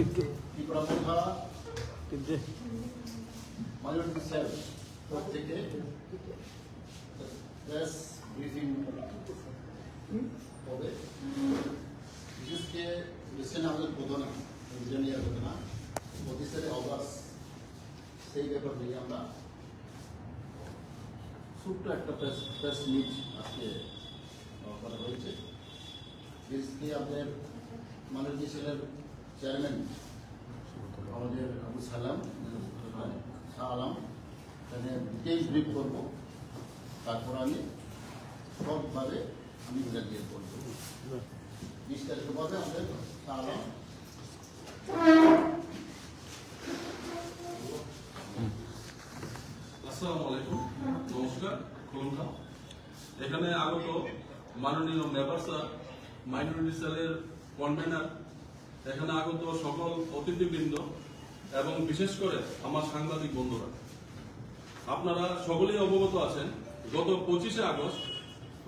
Tripura minority sell থেকে press briefing হবে। বিশেষ করে রিসেন্ট আমাদের ঘটনা ইঞ্জিনিয়ার ঘটনা 25 অগস্ট সেই ব্যাপার নিয়ে আমরা ছোট্ট একটা প্রেস মিট আজকে করা হয়েছে। বিশেষ করে আমাদের মাইনরিটি সেলের চেয়ারম্যান আমাদের আবু সালাম শাহ আলম তাদের ডিটেইলস ব্রিফ করবো, তারপর আমি সবভাবে আমি দিয়ে করবো। বিস্তারিতভাবে আমাদের শাহ আলম আসসালামু আলাইকুম, নমস্কার, খুলুমখা। এখানে আগত মাননীয় মেম্বারসা মাইনরিটি সেলের কনভেনার, এখানে আগত সকল অতিথিবৃন্দ এবং বিশেষ করে আমার সাংবাদিক বন্ধুরা, আপনারা সকলেই অবগত আছেন গত 25 আগস্ট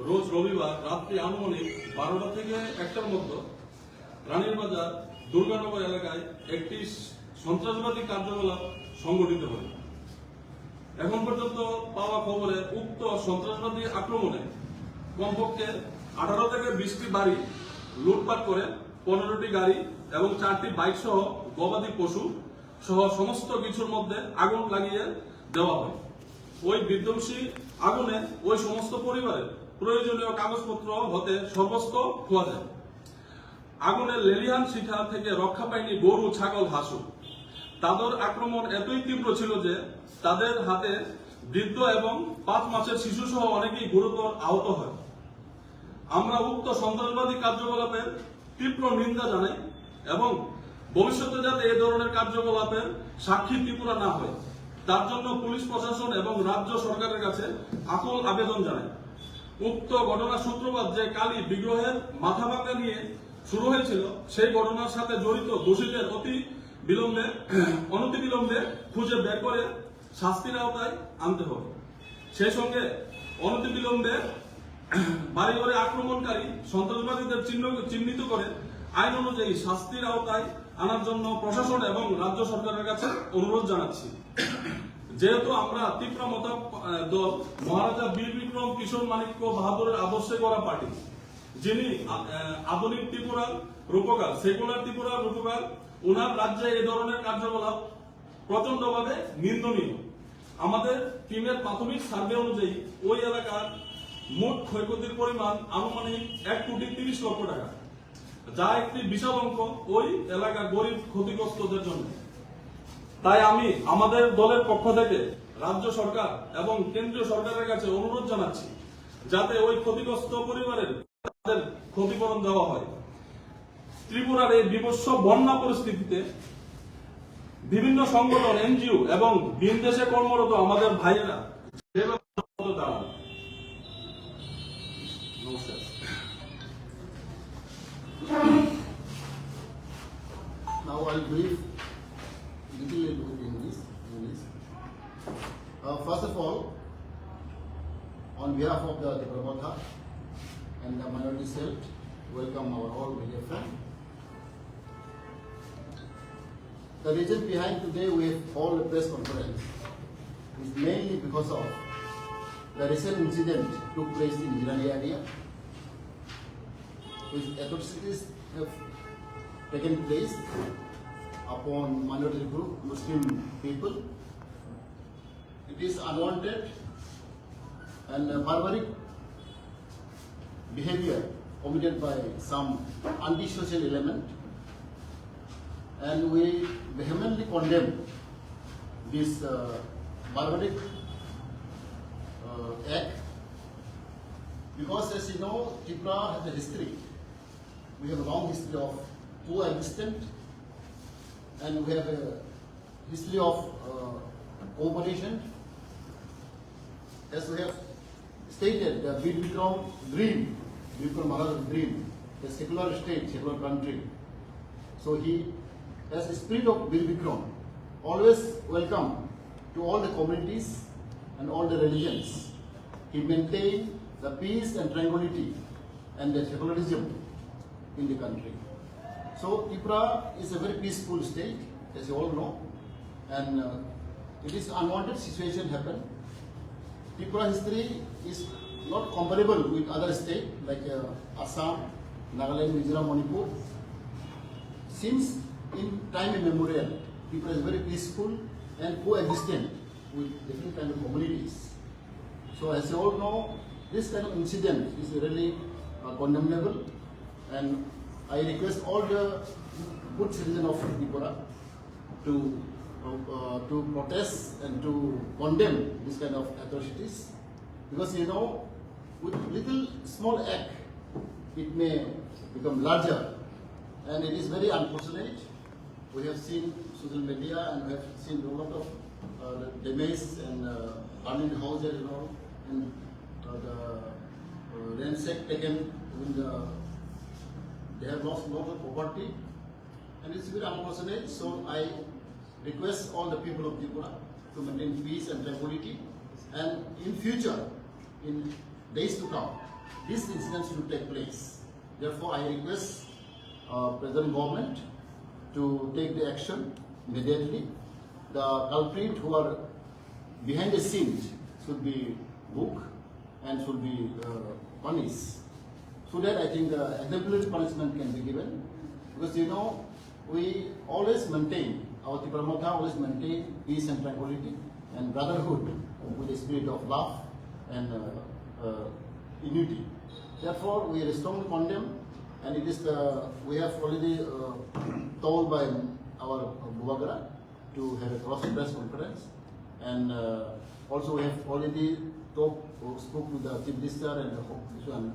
রোজ রবিবার রাত্রি আনুমানিক 12টা থেকে 1টার মধ্যে রানীর বাজার দুর্গানগর এলাকায় একটি সন্ত্রাসবাদী কার্যকলাপ সংঘটিত হয়। এখন পর্যন্ত পাওয়া খবরে উক্ত সন্ত্রাসবাদী আক্রমণে কমপক্ষে 18 থেকে 20টি বাড়ি লুটপাট করে 15টি গাড়ি এবং 4টি বাইক সহ গবাদি পশু সহ সমস্ত কিছুর মধ্যে আগুন লাগিয়ে দেওয়া হয়। ওই বিধ্বংসী আগুনে ওই সমস্ত পরিবারের প্রয়োজনীয় কাগজপত্র হতে সর্বস্ব খোয়া যায়। আগুনের লেলিহান শিখা থেকে রক্ষা পায়নি গরু, ছাগল, হাঁসু। তাদের আক্রমণ এতই তীব্র ছিল যে তাদের হাতে বৃদ্ধ এবং 5 মাসের শিশু সহ অনেকেই গুরুতর আহত হয়। আমরা উক্ত সন্ত্রাসবাদী কার্যকলাপের তীব্র নিন্দা জানাই এবং ভবিষ্যতে যাতে এই ধরনের কার্যকলাপের সাক্ষী ত্রিপুরা না হয় তার জন্য পুলিশ প্রশাসন এবং রাজ্য সরকারের কাছে আকুল আবেদন জানাই। উক্ত ঘটনার সূত্রপাত যে কালী বিগ্রহের মাথা ভাঙা নিয়ে শুরু হয়েছিল, সেই ঘটনার সাথে জড়িত দোষীদের অনতিবিলম্বে খুঁজে বের করে শাস্তির আওতায় আনতে হবে। সেই সঙ্গে অনতিবিলম্বে বাড়িঘরে আক্রমণকারী সন্ত্রাসবাদীদের চিহ্নিত করে আইন অনুযায়ী শাস্তির আওতায় আনার জন্য প্রশাসন এবং রাজ্য সরকারের কাছে অনুরোধ জানাচ্ছি। যেহেতু আমরা ত্রিপুরা মতা দল মহারাজা বীর বিক্রম কিশোর মাণিক্য বাহাদুরের আদর্শে গড়া পার্টি, যিনি আধুনিক ত্রিপুরার রূপকার, সেকুলার ত্রিপুরার রূপকার, ওনার রাজ্যে এই ধরনের কার্যকলাপ প্রচন্ডভাবে নিন্দনীয়। আমাদের টিমের প্রাথমিক সার্ভে অনুযায়ী ওই এলাকার মোট ক্ষয়ক্ষতির পরিমাণ আনুমানিক 1,30,00,000 টাকা, যা একটি বিশাল অঙ্ক ওই এলাকার গরিব ক্ষতিগ্রস্তদের জন্য। তাই আমি আমাদের দলের পক্ষ থেকে রাজ্য সরকার এবং কেন্দ্রীয় সরকারের কাছে অনুরোধ জানাচ্ছি যাতে ওই ক্ষতিগ্রস্ত পরিবারের তাদের ক্ষতিপূরণ দেওয়া হয়। ত্রিপুরার এই বিভৎস বন্যা পরিস্থিতিতে বিভিন্ন সংগঠন, এনজিও এবং ভিন দেশে কর্মরত আমাদের ভাইয়েরা দাঁড়ান। নমস্কার। Now I'll brief little bit in English. First of all, on behalf of the Prabodha and the minority cell, welcome our all media friends. The reason behind today we have called a press conference is mainly because of the recent incident took place in Jirani area, which atrocities have taken place upon minority group Muslim people. It is unwanted and barbaric behavior committed by some antisocial element, and we vehemently condemn this barbaric act, because as you know, Tripura has a history. We have a long history of coexistence, and we have a history of cooperation. As we have stated, the Veer Vikram dream, Vikram Maharaj's dream, a secular state, secular country. So he, as the spirit of Veer Vikram, always welcome to all the communities and all the religions. He maintained the peace and tranquility and the secularism in the country. So Tripura is a very peaceful state, as you all know, and it is unwanted situation happen. Tripura history is not comparable with other states like Assam, Nagaland, Mizoram, Manipur. Since in time immemorial, Tripura is very peaceful and coexistent with different kind of communities. So as you all know, this kind of incident is really condemnable, and I request all the good citizens of Tripura to protest and to condemn this kind of atrocities, because you know, with little small act, it may become larger, and it is very unfortunate. We have seen social media and we have seen a lot of damage and burning houses, you know, and the ransack taken. They have lost a lot of property, and it's very unfortunate. So I request all the people of Tripura to maintain peace and tranquility, and in future, in days to come, these incidents will take place. Therefore, I request present government to take the action immediately. The culprit who are behind the scenes should be booked and should be punished. So that I think exemplary punishment can be given, because you know, we always maintain, our Tripura Matha always maintain peace and tranquility and brotherhood with the spirit of love and unity. Therefore, we strongly condemn, and it is we have already told by our Buvagara to have a press conference, and also we have already spoke to the Chief Minister and the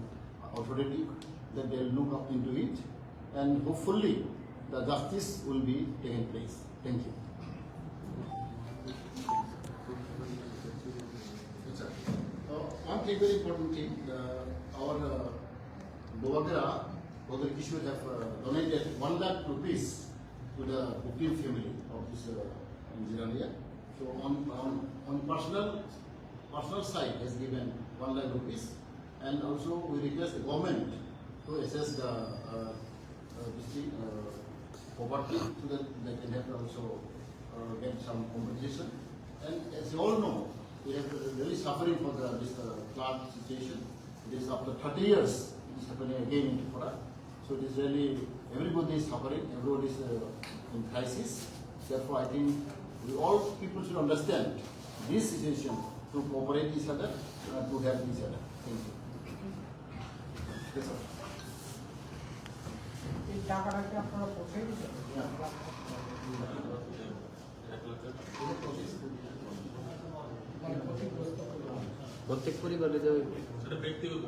authority that they will look up into it, and hopefully the justice will be taken place. Thank you. One thing very important thing, our Bovagara, Bodhar Kishore have donated 1 lakh rupees to the victim family of this Nizirania. So on personal side has given 1 lakh rupees, and also we request the government to assess the poverty so that they can have also get some compensation. And as you all know, we have really suffering for this flood situation. It is after 30 years it is happening again in Tripura. So it is really, everybody is suffering, everybody is in crisis. Therefore, I think we all people should understand this situation to cooperate each other, to help each other. Thank you. Yes, sir. প্রত্যেক পরিবারে যাবে সেটা ব্যক্তিগত